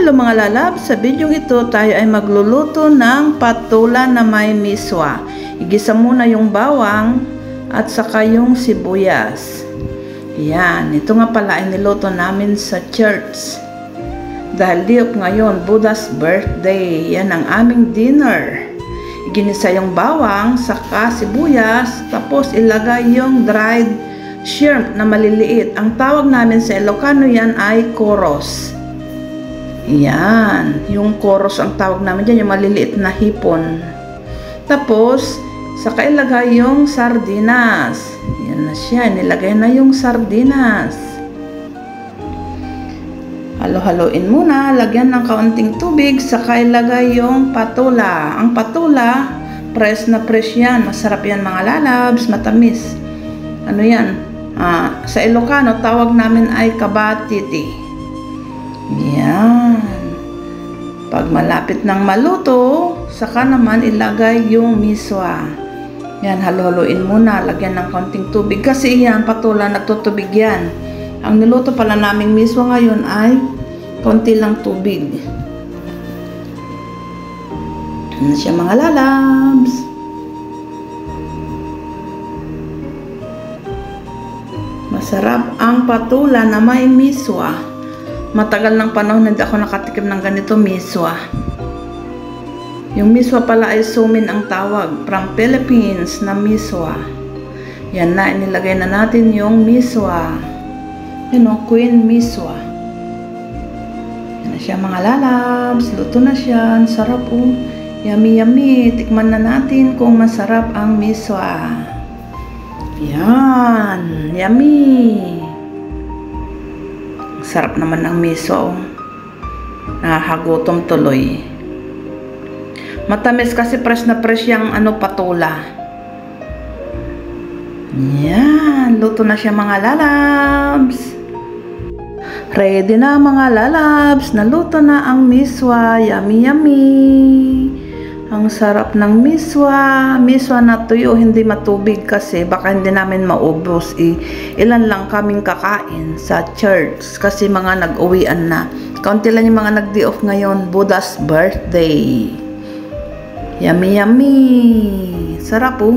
Hello mga lalab, sa video ito tayo ay magluluto ng patula na may miswa. Igisa muna yung bawang at saka yung sibuyas. Yan, ito nga pala ay niluto namin sa church. Dahil diop ngayon, Buddha's birthday, yan ang aming dinner. Iginisa yung bawang, saka sibuyas, tapos ilagay yung dried shrimp na maliliit. Ang tawag namin sa Ilocano yan ay koros. Yan, yung koros ang tawag namin dyan, yung maliliit na hipon. Tapos, saka ilagay yung sardinas. Yan na siya, nilagay na yung sardinas. Halo-haloin muna, lagyan ng kaunting tubig, saka ilagay yung patula. Ang patula, fresh na fresh yan. Masarap yan mga lalabs, matamis. Ano yan? Sa Ilocano, tawag namin ay kabatiti. Yan. Pag malapit ng maluto, saka naman ilagay yung miswa. Yan, halo-haloin muna. Lagyan ng konting tubig. Kasi yan, patula, nagtutubig yan. Ang niluto pala naming miswa ngayon ay konti lang tubig. Ano siya mga lalabs? Masarap ang patula na may miswa. Matagal ng panahon hindi ako nakatikim ng ganito miswa. Yung miswa pala ay sumin ang tawag. From Philippines na miswa. Yan na, inilagay na natin yung miswa. Yan o, queen miswa. Yan na siya mga lalabs. Luto na siya. Ang sarap o. Yummy yummy. Tikman na natin kung masarap ang miswa. Yan. Yummy. Sarap naman ng miso. Nakakagutom tuloy. Matamis kasi fresh na fresh yung patula. Yan. Luto na siya mga lalabs. Ready na mga lalabs. Naluto na ang miswa. Yummy yummy. Ang sarap ng miswa. Miswa na tuyo, hindi matubig kasi baka hindi namin maubos. Ilan lang kaming kakain sa church kasi mga nag-uwian na. Kaunti lang yung mga nag-day off ngayon. Buddha's birthday. Yummy yummy. Sarap po.